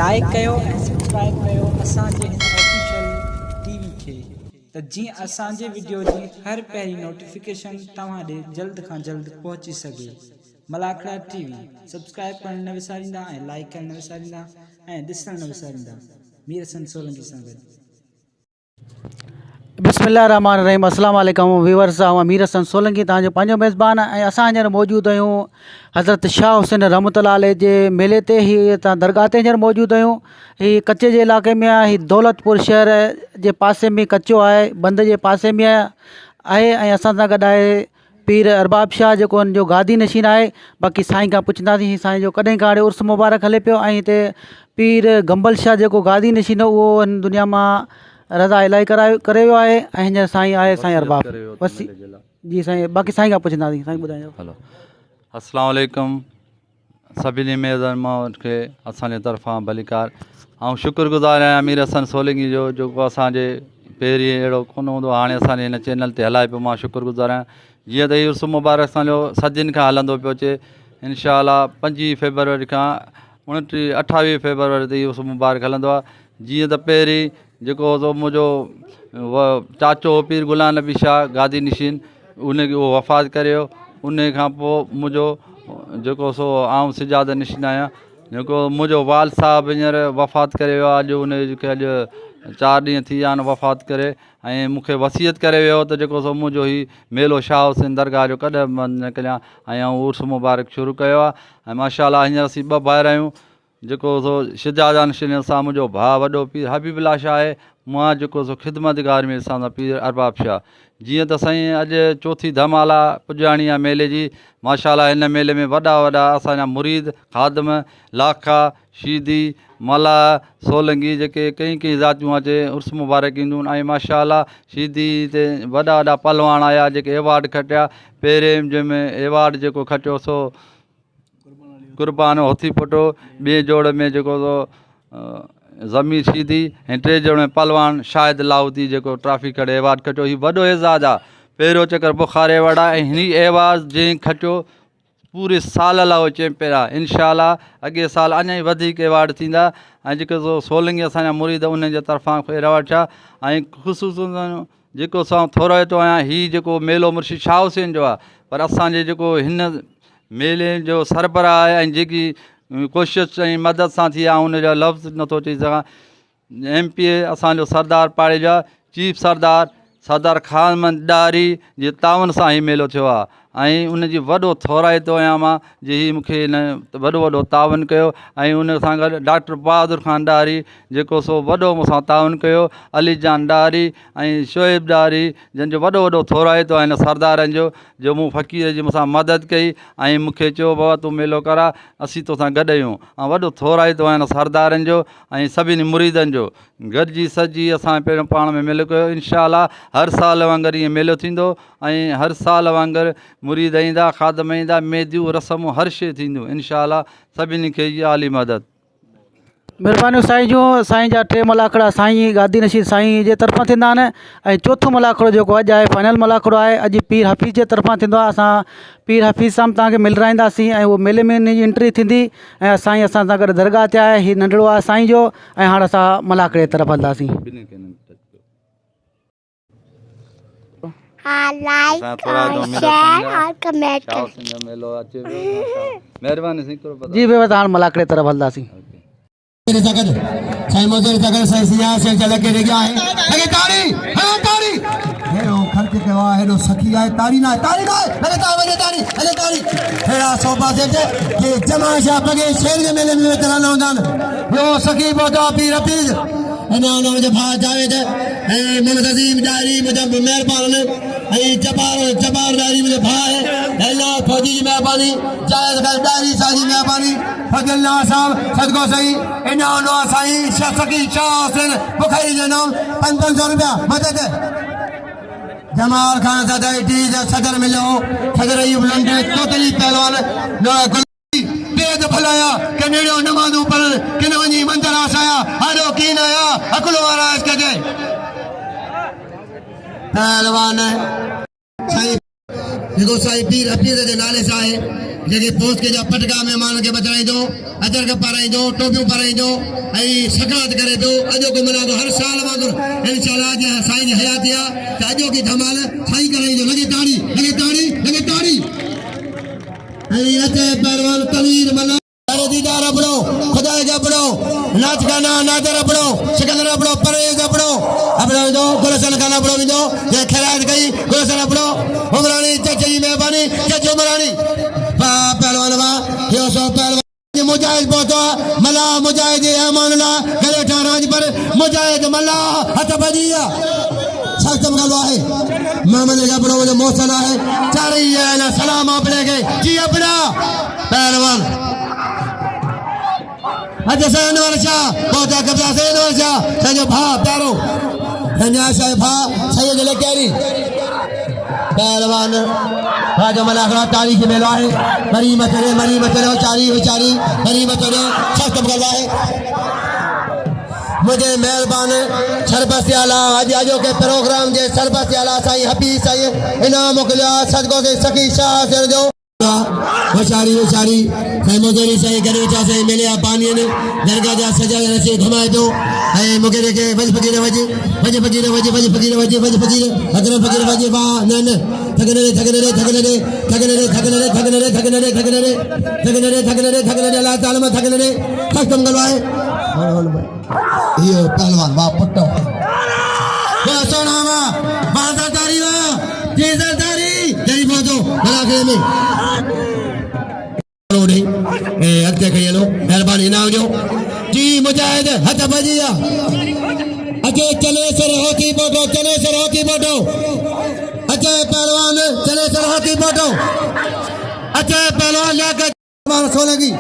Like कयो ऐं subscribe कयो असांजे हिन ऑफिशियल टीवी खे त जीअं असांजे वीडियो जी हर पहिरीं नोटिफिकेशन तव्हां ॾे जल्द खां जल्द पहुची सघे। मलाखड़ा टीवी सब्सक्राइब करणु न विसारींदा ऐं लाइक करणु न विसारींदा ऐं ॾिसणु न विसारींदा। मीर हसन सोलंकी सां गॾु। बिस्मिल्लाहिर्रहमानिर्रहीम। अस्सलाम वालेकुम व्यूअर्स। आउं मीर हसन सोलंकी तव्हांजो पंहिंजो मेज़बान ऐं असां हींअर मौजूदु आहियूं हज़रत शाह हुसैन रहमतुल्लाह अलैह जे मेले ते। हीअ तव्हां दरगाह ते हींअर मौजूदु आहियूं। हीअ कच्चे जे इलाइक़े में आहे। हीअ दौलतपुर शहर जे पासे में कच्चो आहे, बंद जे पासे में आहे ऐं असां सां गॾु आहे पीर अरबाब शाह जेको हुनजो गादी नशीन आहे। बाक़ी साईं खां पुछंदासीं साईं जो कॾहिं खां हाणे उर्स मुबारक हले पियो ऐं हिते पीर गंबल शाह जेको गादी नशीन उहो हिन दुनिया मां रज़ा इलाही करे वियो आहे ऐं हींअर साईं आहे साईं अरबाब। बसि जी साईं, बाक़ी साईं खां पुछंदासीं। साईं ॿुधाइजो। हलो, अस्सलाम वालेकुम सभिनी मेज़बान खे असांजे तरफ़ां भलीकार। ऐं शुक्रगुज़ार आहियां मीर हसन सोलंकी जो जेको असांजे पहिरीं अहिड़ो कोन हूंदो, हाणे असांजे हिन चैनल ते हलाए पियो। मां शुक्रगुज़ार आहियां। जीअं त इहो उर्स मुबारक असांजो सदियुनि खां हलंदो पियो अचे। इनशा अल्लाह 25 फेबरवरी खां 28 फेबरवरी ते इहो उर्स मुबारक हलंदो आहे। जीअं त पहिरीं जेको मुंहिंजो चाचो पीर गुलाम नबी शाह गादी नशीन उनखे उहो वफ़ात करे वियो। उन खां पोइ मुंहिंजो जेको सो आउं सिजाद नशीन आहियां। जेको मुंहिंजो वाल साहब हींअर वफ़ात करे वियो आहे। अॼु उनखे 4 ॾींहं थी विया आहिनि वफ़ात करे ऐं मूंखे वसियत करे वियो त जेको सो मुंहिंजो ही मेलो शाह हुसैन दरगाह जो कॾहिं बंदि न कयां ऐं आउं उर्स मुबारक शुरू कयो आहे। ऐं माशाअल्लाह हींअर असीं 2 भाउर आहियूं। जेको सो सिजाद नशीन सां मुंहिंजो भाउ वॾो पीर हबीबुल्लाह शाह आहे। मां जेको सो ख़िदमतगार में असां पीर अरबाब शाह। जीअं त साईं अॼु चौथी धमाला पुॼाणी आहे मेले जी। माशाअल्लाह हिन मेले में वॾा वॾा असांजा मुरीद ख़ादम लाखा शीदी मला सोलंकी जेके कई ज़ातियूं अचे उर्स मुबारक ईंदियूं आहिनि। ऐं माशाअल्लाह शीदी ते वॾा वॾा पहलवान आया जेके एवॉर्ड खटिया। पहिरें जंहिंमें एवॉर्ड जेको खटियो सो कुर्बान हथी पुटो, ॿिए जोड़ में जेको सो ज़मीर शीदी ऐं 3 जोड़ में पहलवान शाहिद लाहौती जेको ट्रॉफी खटे एवॉर्ड खटियो। हीउ वॾो एज़ाज़ आहे। पहिरियों चकर बुखार एवॉर्ड आहे ऐं हिन एवॉर्ड जंहिं खटियो पूरे साल लाइ उहो चैंपियन आहे। इनशा अॻे साल अञा ई वधीक एवॉर्ड थींदा। ऐं जेको सो सोलंकी असांजा मुरीद उन जे तरफ़ां एवॉर्ड छा ऐं ख़ुशूस जेको असां थोरो थो आहियां। हीउ जेको मेलो मुर्शिद शाह हुसैन जो आहे, पर असांजे जेको हिन मेले जो सरबराह आहे ऐं जेकी कोशिशि ऐं मदद सां थी आहे उनजा लफ़्ज़ नथो चई सघां। MP असांजो सरदार पाड़े जा चीफ सरदार ख़ान ॾारी जे तावन सां ही मेलो थियो आहे ऐं उनजी वॾो थोराइतो आहियां मां जे ही मूंखे हिन वॾो वॾो तावन कयो। ऐं उन सां गॾु डॉक्टर बहादुर ख़ान ॾारी जेको सो वॾो मूंसां तावन कयो। अली जान ॾारी ऐं शोएब ॾारी जंहिंजो वॾो वॾो थोराइतो आहे हिन सरदारनि जो मूं फ़क़ीर जी मूंसां मदद कई ऐं मूंखे चयो बाबा तूं मेलो करा, असीं तोसां गॾु आहियूं। ऐं वॾो थोराइतो आहे हिन सरदारनि जो ऐं सभिनी मुरीदनि जो। गॾिजी सॼी असां पहिरियों पाण में मेलो कयो। इनशा हर साल वांगुरु ईअं मेलो थींदो ऐं हर साल वांगुरु मुरीद ईंदा, ख़ादम ईंदा, मेदियूं रस्मूं हर शइ थींदियूं। इनशा सभिनी खे इहा आली मदद। महिरबानी साईं जो। साईं जा 3 मलाखड़ा साईं गादी नशीन साईं जे तरफ़ां थींदा आहिनि ऐं चोथों मलाखड़ो जेको अॼु आहे फाइनल मलाखड़ो आहे, अॼु पीर हफ़ीज़ जे तरफ़ां थींदो आहे। असां पीर हफ़ीज़ सां तव्हांखे मिलाईंदासीं ऐं उहो मेले में हिन जी एंट्री थींदी ऐं साईं असां सां गॾु दरगाह ते आहे। हीउ नंढिड़ो आहे साईं जो ऐं हाणे असां मलाखड़े तरफ़ हलंदासीं। जी बेवस हाणे मलाखड़े तरफ़ हलंदासीं। साईं मोज़र सगल साईं सिया से चल के गया है। लगे ताड़ी, हां ताड़ी। हेरो खर्च कवा हेरो सखी आहे ताड़ी ना लगे ताड़ी लगे ताड़ी। हेरा सोपा से के जमा शा बगे शेर के मेले में चलाना होंदा। यो सखी बोदा पीर हफीज ना मुझे भा जावेद ए मोहम्मद अजीम डायरी मुझे मेहरबान ने ए जबार डायरी मुझे भा है। अल्लाह फौजी की मेहरबानी जायद डायरी साजी मेहरबानी फजलना साहब सदको सही इना नो साईं सखी शाह हुसैन बुखारी जो नाम 500 रुपया मदद। जमाल खान सदाई सदर मिलो सदर अयूब लंडे तोतली पहलवान बेद भलाया कनेड़ो नमाज़ों पर किन वनी मंदिर आसाया हारो कीन आया अकुल वाला इसके के पहलवान साईं देखो साईं पीर हफीज़ जे नाले सां आहे। जेके पोस्ट के जा पटका मेहमान के बचाई दो अजर के पाराई दो टोपियों पाराई दो ऐ सकात करे दो अजो को मना दो हर साल वांगुर इंशाल्लाह जे साईं जी हयातिया त अजो की धमाल साईं कराई दो लगे ताड़ी लगे ताड़ी लगे ताड़ी ऐ अचे पहलवान तनवीर मना अरे दीदार अपनो खुदा के अपनो नाच गाना नाचर अपनो सिकंदर अपनो परेज अपनो दो गुलशन खाना अपनो दो जे खैरात गई गुलशन अपनो उमरानी चची मेहरबानी चची उमरानी पहलवान वा यो सो पहलवान मुजाहिद पहुंचो मला मुजाहिद अमानुल्ला गले ठाराज पर मुजाहिद मला हथ बजिया सख्तम गलवा है मोहम्मद का अपनो जो मौसला है चारी है ना सलाम अपने के जी अपना पहलवान अच्छा सैन वर्षा पहुंचा कब्जा सैन वर्षा सजो भा प्यारो धन्या साहब भा सही जले कैरी पहलवान राजो मलाखड़ा तारीख में लाए मरी मचरे चारी विचारी मरी मचरे सख्तम गलवा है मुझे मेहरबान सरबत आला आज आजो के प्रोग्राम जे सरबत आला साईं हबीब साईं इनाम मोकलिया सदको से सखी शाह से जो विचारी विचारी साईं मोजरी साईं करे चा साईं मिले पानी ने दरगाह जा सजा रसे घुमाए दो ऐ मुके के वज फकीर अकरम फकीर वज वाह न थगने अल्लाह ताला में थगने खत्म गलवाए ये पहलवान वाह पुट्टो वाह सोना वाह बाजादारी वाह जेजादारी जरी बोलो बलागे में अगते खड़े लो मेहरबानी इनाम जो जी मुजाहिद हथ बजिया अचे चले सर होकी बोटो चले सर होकी बोटो अचे पहलवान चले सर होकी बोटो अचे पहलवान जाकर पहलवान सोलेगी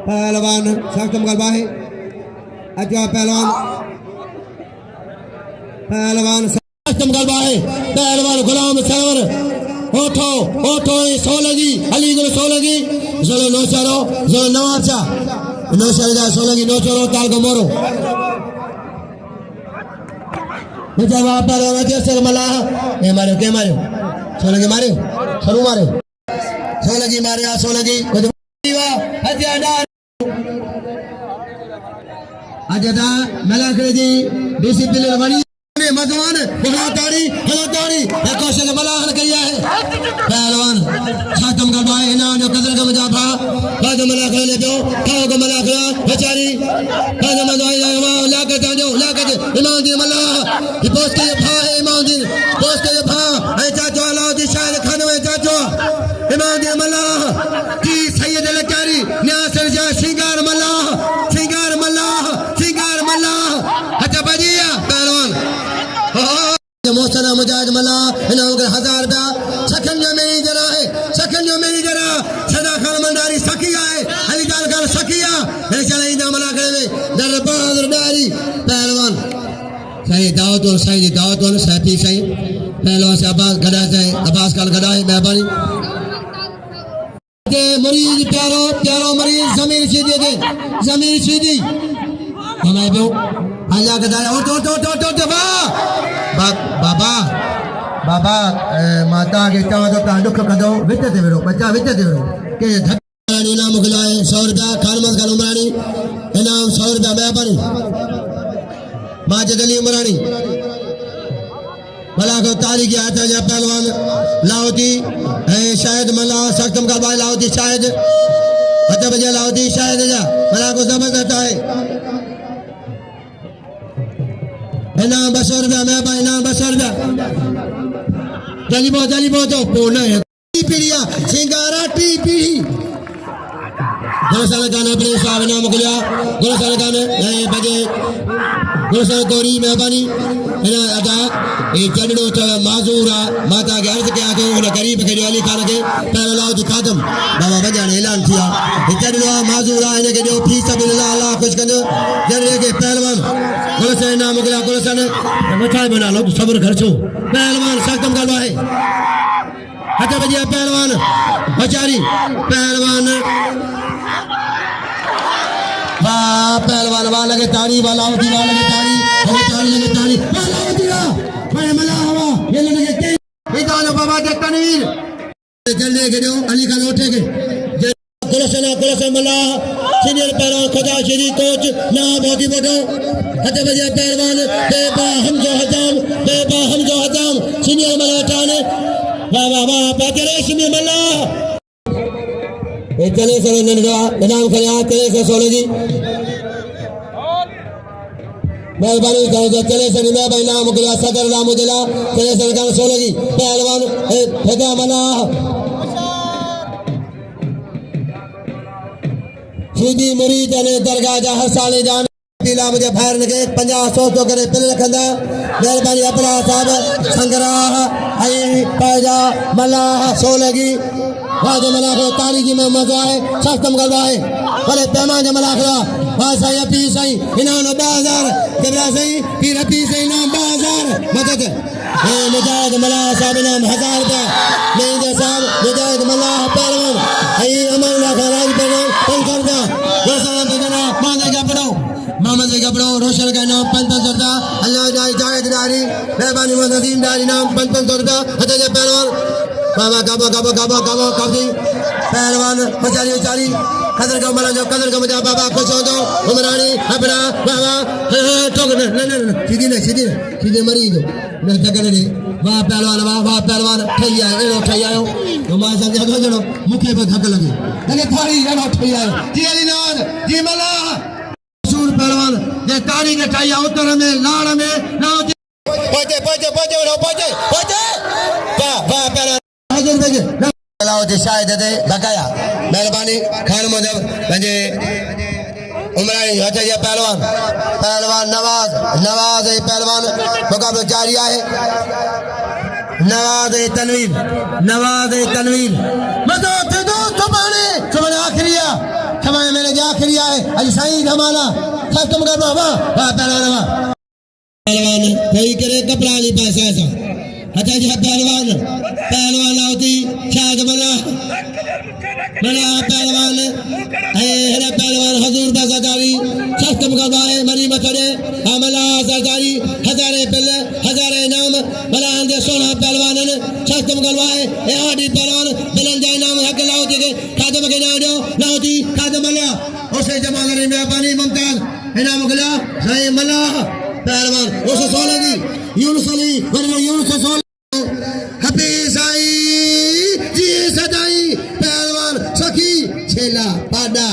पहलवान सख्तम गलबा है अचा पहलवान सख्तम गलबा है पहलवान गुलाम सरवर ओठो ओठो सोलगी अलीगढ़ सोलगी जोलो नौशरो जोलो नवाचा नौशर जा सोलगी नौशरो ताल को मोरो जवाब पर वजह से मला ए मारो के मारो सोलगी मारो सरू मारो सोलगी मारिया सोलगी कुछ वा हजादा अजदा मला करे जी डिसिप्लिन बनी मजवान ताड़ी कौशल मलाहन किया है पहलवान खत्म करवाए इनाम जो कदर का मुजाफा बाद मला करे दो खाओ को मला करा बेचारी बाद मजवाई लाके जाओ लाके इमाम दी मला ये पोस्ट के भा है इमाम दी पोस्ट के भा ऐ चाचो अल्लाह दी शायर खाने में चाचो इमाम दी मला की सैयद लकारी न्यासर जा सिंगार मला अच्छा बजिया पहलवान मोहसना मुजाहिद मला इनाम के 1000 रुपया सखनियों में ही जरा है सखनियों में ही जरा सदा खान मंडारी सखिया है अलीजान खान सखिया है चले इना मला करे दरबार डारी पहलवान सही दावत और सैफी सही पहलवान से अब्बास गदा से अब्बास काल गदा है मेहरबानी के मरीज प्यारो मरीज जमीन सीधी हमारे बो आजा गदा ओ बाबा माता के चवा तो दुख कंदो विच ते वेरो बच्चा विच ते वेरो के धक्कानी इनाम मोकलाए 100 रुपया खानमत खान उमरानी इनाम 100 रुपया मेहरबानी माजिद अली उमरानी भला को तारीख आता है पहलवान लाहौती शायद मला सख्तम का भाई लाहौती शायद अच्छा बजे लाहौती शायद जा भला को जबरदस्त है इनाम 200 रुपया मेहरबानी इनाम 200 रुपया जली बहुत तो पोना है पीड़िया सिंगारा टी पीड़ी गुलशन खान अपने साहब इनाम मोकलिया गुलशन खान बजे गुलशन गौरी मेहरबानी इना अदा ये चढ़ो तो माजूरा माता के अर्ज के आके उन गरीब के अली खान के पहले लाओ दी खादम बाबा बजाने ऐलान किया ये चढ़ो माजूरा इने के जो फी सबिल्लाह अल्लाह खुश कंदो जरे के पहलवान गुलशन इनाम मोकलिया गुलशन मिठाई बना लो सब्र खर्चो पहलवान सख्तम गलवा है अच्छा बजिया पहलवान बेचारी पहलवान वाह पहलवान वाह लगे ताड़ी वाला होती वाह लगे ताड़ी लगे ताड़ी वाला होती वाह मैं मला हवा ये लगे के इदान बाबा के तनवीर जल्दी के दो अली खान उठेगे कुलसन मल्ला सीनियर पहलवान खुदा श्री कोच ना बहुत ही बड़ो हते बजे पहलवान बेबा हमजो हजाम सीनियर मल्ला टाने वाह वाह वाह पाते रेशमी मल्ला ये चले सर ननगा इनाम खलिया चले सर सोले जी मेहरबानी करो चले सर मैं भाई नाम मुगला सदर नाम मुगला चले सर का सोले जी पहलवान हजा मल्ला सीधी मुरीद ने दरगाह जा हर साल जान पीला मुझे फायर लगे 50-100 तो करे पिल रखंदा मेहरबानी अपना साहब संग्राह आई पैजा मलाह सोलगी वाजे मलाह तारी जी में मजा है सस्तम करवाए बड़े पैमाने मलाह वाह सही अपी सही इनाम 2000 जबरा सही फिर अपी सही नाम 2000 मदद है मुजाहिद मलाह साहब नाम 1000 रुपया मेरे साहब मुजाहिद मलाह पहलवान आई अमन लाखा राज पहलवान 500 रुपया दोस्तों बेजना मोहम्मद गबड़ो रोशन का नाम 500 रुपया अल्लाह जाहिद नारी मेहरबानी नदीम नारी नाम 500 रुपया हते पहलवान बाबा गाबो कब्जी पहलवान मचारी उचारी कदर का मरा जो कदर का मजा बाबा खुश हो दो उमरानी अपना बाबा ठोक न सीधी मरी दो मेरे तकने रे वाह पहलवान ठैया एड़ो ठैया तो मां समझा दो जणो मुखे पे धक लगे थारी एड़ो ठैया जी अलीनाथ जी मला सूर पहलवान ये तारी के ठैया उत्तर में लाड़ में नाव पहुंचे वाह पहलवान हाजिर बेगे लाओ जी शायद दे बकाया मेहरबानी खान मुजब पंजे उमरानी हटे ये पहलवान नवाज पहलवान मुकाबला जारी है नवाज तनवीर मदो दो सुबह आखिरिया समय मेरे जो आखिरिया है अज सही धमाना खत्म कर बाबा वाह पहलवान कोई करे कपड़ा नहीं पास ऐसा अच्छा जी पहलवान होती शायद मना पहलवान है पहलवान हजूर का सरकारी सस्तम करवाए मरी मथड़े हमला सरकारी हजारे नाम मना दे सोना पहलवान सस्तम करवाए ए आडी पहलवान बिलन जाए नाम हक लाओती के खादम के ना दो लाओती खादम मला उसे जमा करे मेहरबानी मुमताज इनाम गला सही मला पहलवान उसे सोलगी यूनुस अली वरना यूनुस सोल हफीज़ाई जी सदाई पहलवान सखी छेला पाडा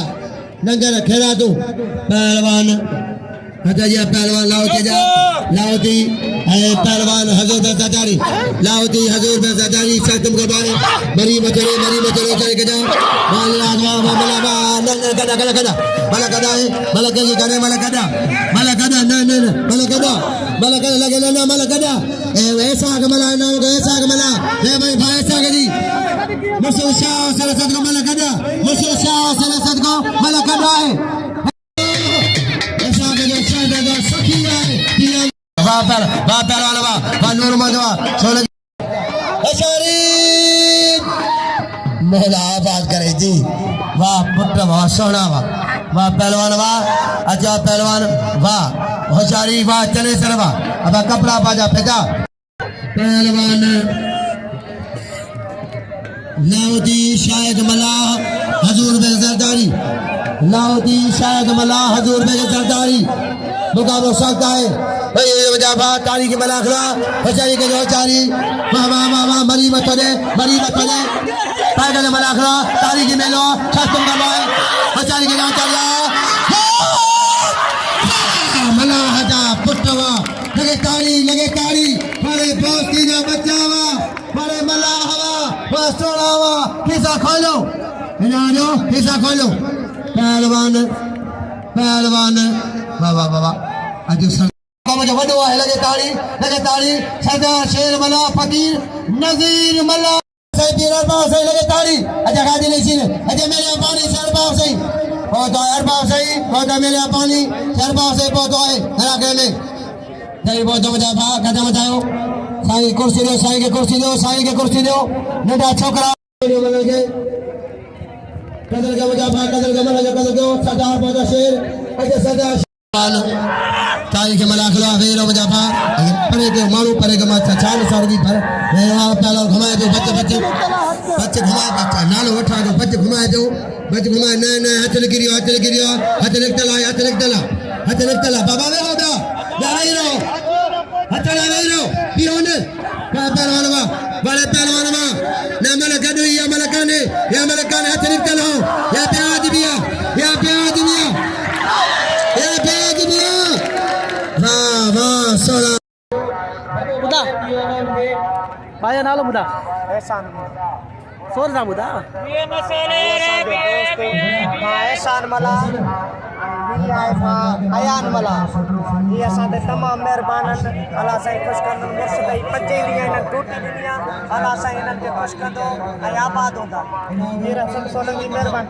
नंगर खेला तू पहलवान हटा जी पहलवान लाओती है पहलवान हजूर पे सजारी लाओती हजूर पे सजारी सतम के बारे मरी मचरे चले के जाओ माल आदमा मलबा नंगर कदा मलकदा है मलक जी करे मलकदा लगे ना मलकदा ऐसा गमला नाम का ऐसा गमला ए भाई ऐसा गदी मुसो शाह सरसद को मलकदा है ऐसा गदा सखी है वाह नूर मदवा सोने अशरी मोहला आबाद करे जी वाह पुत्र वाह सोना वाह पहलवान वाह अच्छा पहलवान वाह होशियारी वाह चले सर वाह अब कपड़ा पाजा फेंका पहलवान लाउदी शायद मलाह हजूर बे सरदारी मुकाबला सकता है मुजाफा तारी की मलाह खड़ा होशियारी के जो चारी वाह मरी मचले पैदल मलाह खड़ा तारी की मेलो सस्तम करवाए होशियारी के जो चारिया मलाह जा पुटवा लगे तारी मारे दोस्ती ना बचावा मारे मलाहवा वाह सोनावा हिस्सा खोलो पहलवान वाह अजो सर मुझे वडो है लगे ताड़ी सदा शेर मला फकीर नजीर मला से पीर पास से लगे ताड़ी अच्छा गाड़ी ले सीने अच्छा मेरे पानी सर पास से बहुत है पास से बहुत मेरे पानी सर पास से बहुत है जरा के में जय बहुत मजा भा कदम बताओ साई के कुर्सी दो नडा छोकरा लगे कदर का मजा भा कदर का मजा कदर को सदा बहुत शेर अच्छा सदा तारीख मलाखला वेरो मजाफा परे के मारू परे के माचा चाल सारगी पर वेवा पहला घुमाए दो बच्चे घुमाए बच्चा नालो उठा दो बच्चे घुमाए न हाथ लगी रियो हाथ लिख तला बाबा वे होदा जाइरो हाथ लगाइरो पियोन पहलवान बड़े पहलवान ना मलकन या मलकाने हाथ लिख तला या प्याज बिया वाह सोना मुदा पाया नालो मुदा सोर ना मुदा एहसान मला अयान मला ये असांखे तमामु महिरबान आहिनि अलाह साईं ख़ुशि कंदो मुड़ुस ॾेई पंजे ॾींहं हिननि रोटी ॾिनी आहे अलाह साईं हिननि खे ख़ुशि कंदो ऐं आबाद हूंदा हीअ रसम सोलंकी महिरबानी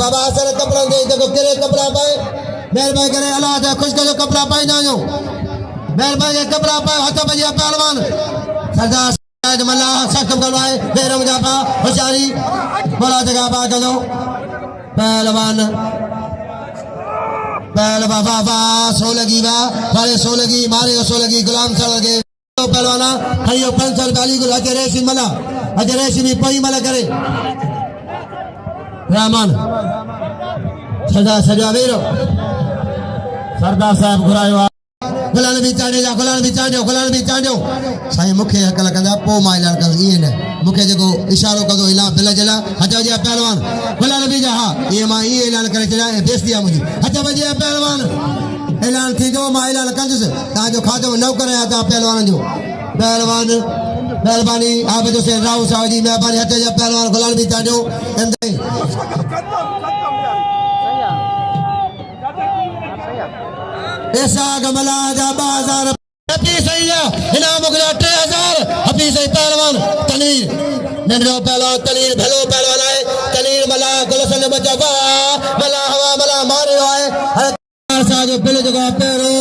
बाबा सर कपड़ा दे देखो केरे कपड़ा पाए मेहरबानी करे अल्लाह जा खुश करे कपड़ा पाए ना जो मेहरबानी कपड़ा पाए हाथ बजिया पहलवान सरदार शायद मल्ला सख्त करवाए बेरम जाफा होशियारी बड़ा जगह पा करो पहलवान बाबा सोलगी वाले सोलगी मारे सोलगी गुलाम सर लगे पहलवाना हरियो 500 गाली को अजय रेशमी पई मला करे रहमान सजा वेरो सरदार साहब घुरायो गुलान भी चांडियो साईं मुखे अकल कंदा पो मां ऐलान कंदो इए न मुखे जेको इशारो कंदो इला बिल जला हथ बजिया पहलवान गुलान भी जा हा ये मां ये ऐलान करे चला बेइज्जती आ मुजी हथ बजिया पहलवान ऐलान थी जो मां ऐलान कंदुस ता जो खातो नौकर है ता पहलवान जो पहलवान मेहरबानी आप जो से राव साहब जी मेहरबानी हथ जा पहलवान गुलान भी चांडियो ऐसा गमला जा बाजार हपी सही है इनाम मुगला 3000 हपी सही पहलवान तनीर नंदो पहलवान तनीर भलो पहलवान है तनीर मला गुलशन बचा मला हवा मला मारे आए सा जो बिल जगह पेरो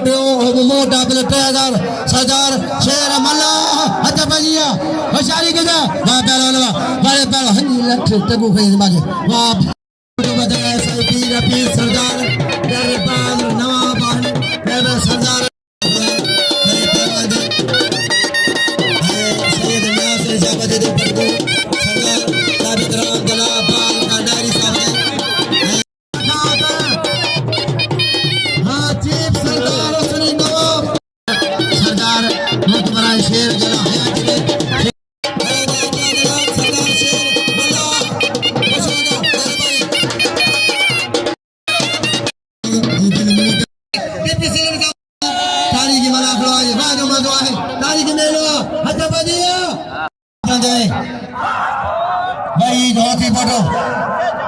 बियो मोटा बिल 3000 सरदार शेर मला हथ बजिया होशियारी के जा वा पहलवान बड़े पहलवान हनी लठ तगु खई मागे वाह बताया सही रफी सरदार दरबार नवाब सरदार सैयद नासिर शाहबादी सरदार साबित राम जनाब कांडारी साहब हाँ चीफ सरदार उसनी नवाब सरदार मुतबरा शेर जला हयात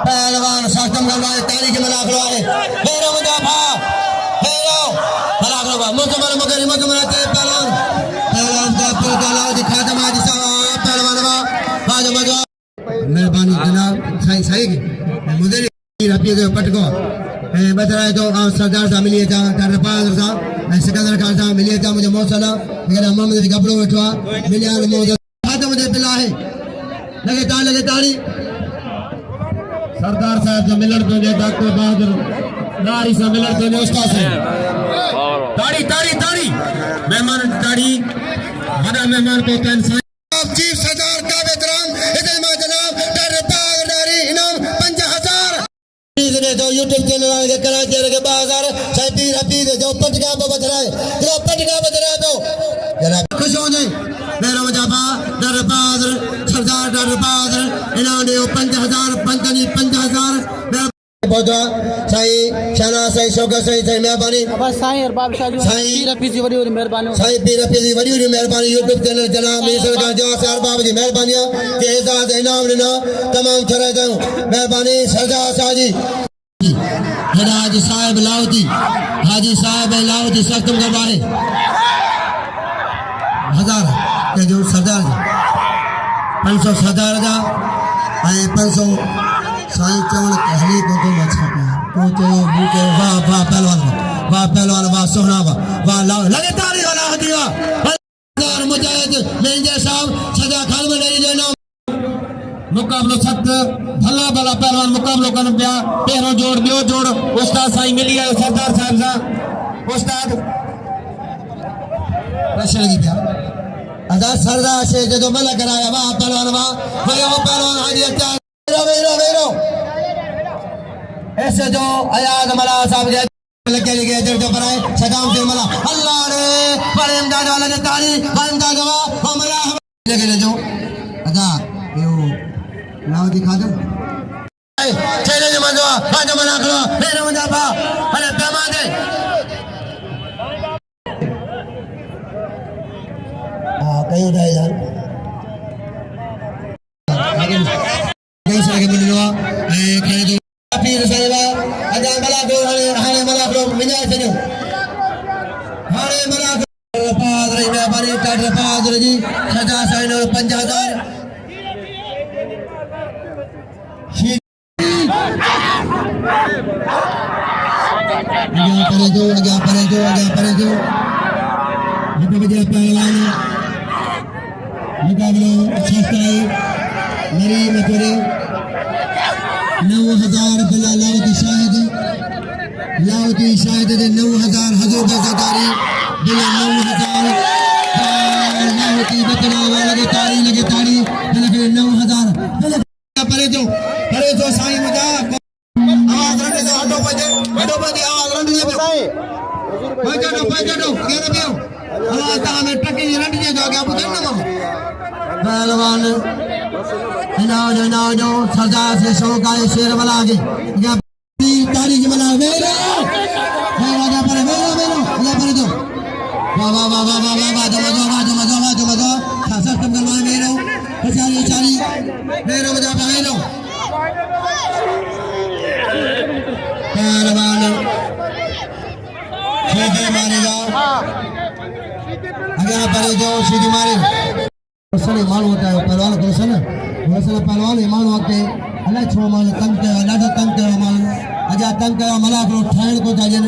पहलवान साकम गलवाए तारीख में लाख लवाए हेरो मुजाफा हेरो लाख लवा मुकमल मगरी मगमलते पहलवान का पुरकाला दिखा दमाजी साहब पहलवान बाज मजा मेहरबानी जनाब सही मुझे रफी के पटको बतराए तो सरदार साहब मिलिए था दरबार साहब सिकंदर खान साहब मिलिए था मुझे मौसला लेकिन मोहम्मद कपड़ों बैठवा मिलिया मौजूद हाथ मुझे पिला है लगे ताली सरदार साहब से मिलर तो डॉक्टर बहादुर नारी से मिलर तो उस्ताद से ताड़ी मेहमान ताड़ी बड़ा मेहमान को चीफ सरदार का वेतरान इधर जनाब दरबार नारी इनाम 50,000 जो यूट्यूब चैनल के कराची के बाजार साइपी रफी जो पटका बज रहा है तो जनाब खुश हो जाए मेरा मजाबा दरबार सरदार दरबार इन्होंने 50,000 बोधा साई शाना साई शौकत साई मेहरबानी बस साईं और बादशाह जो साईं रफी जी वडी मेहरबानी साई पी रफी जी वडी मेहरबानी यूट्यूब चैनल जनाब मिनिस्टर का जो सर बाबा जी मेहरबानी के इजाजत इनाम लेना तमाम छरे दो मेहरबानी सरदार साहब जी हाजी साहब लाउती सख्तम करवाए 1000 के जो सरदार जी 500 सरदार जा 500 साईं चवण कहली को मछा को मुके वाह पहलवान वाह सोहना वाह लगे ताली वाला हदिया हजार मुजाहिद मेंजे साहब सजा खान में नहीं लेना मुकाबलो सख्त भला भला पहलवान मुकाबलो कन पिया पहिरों जोड़ ॿियो जोड़ उस्ताद साईं मिली आयो सरदार साहब सां उस्ताद रश लगी पिया आजाद सरदार से जो मल कराया वाह पहलवान वाह वो पहलवान हाजी अत्यार वेरो वेरो ऐसे जो आयाद मला साहब लगे लगे जो बनाए सदाम से मला अल्लाह रे पर इमदाद वाला ने ताली इमदाद गवा हमरा लगे जो अदा यो नाव दिखा दो चले जो मजो आज मना करो मेरे मजा बा अरे तमा दे हां कयो दे यार आगे सागे मिलवा ए खरे दो पीर साहिबा अजा मला दो हाने मला दो मिना चलो हाने मला रफाद रे मेहरबानी टाट रफाद रे जी सजा साइन 5000 आगे परे जो ये बजे पहलवान मुकाबले छस्ताई मेरी मथुरे 9000 बिला लावती शाहिद दे 9000 हजूर जगारी बिला 9000 लावती बतना वाला के तारी लगे तारी लगे 9000 परे जो साईं मुजा आवाज रंडे जो हटो बजे आवाज रंडे जो साईं बजो केरे पियो आवाज ता में टकी रंडे जो आगे बुझन न पहलवान इनाओ जो सरदार से शौक आए शेर वाला आगे तारीख वाला वेरो आगे पर जो वाह जो खासा कम करवा वेरो चाली वेरो बजा वेरो पहलवान सीधी मारेगा आगे पर जो सीधी मारे असल माल होता है पहलवान को असल पहलवान ईमान होते अल्लाह छो माल तंग के माल अजा तंग के मला को ठाण को चाहिए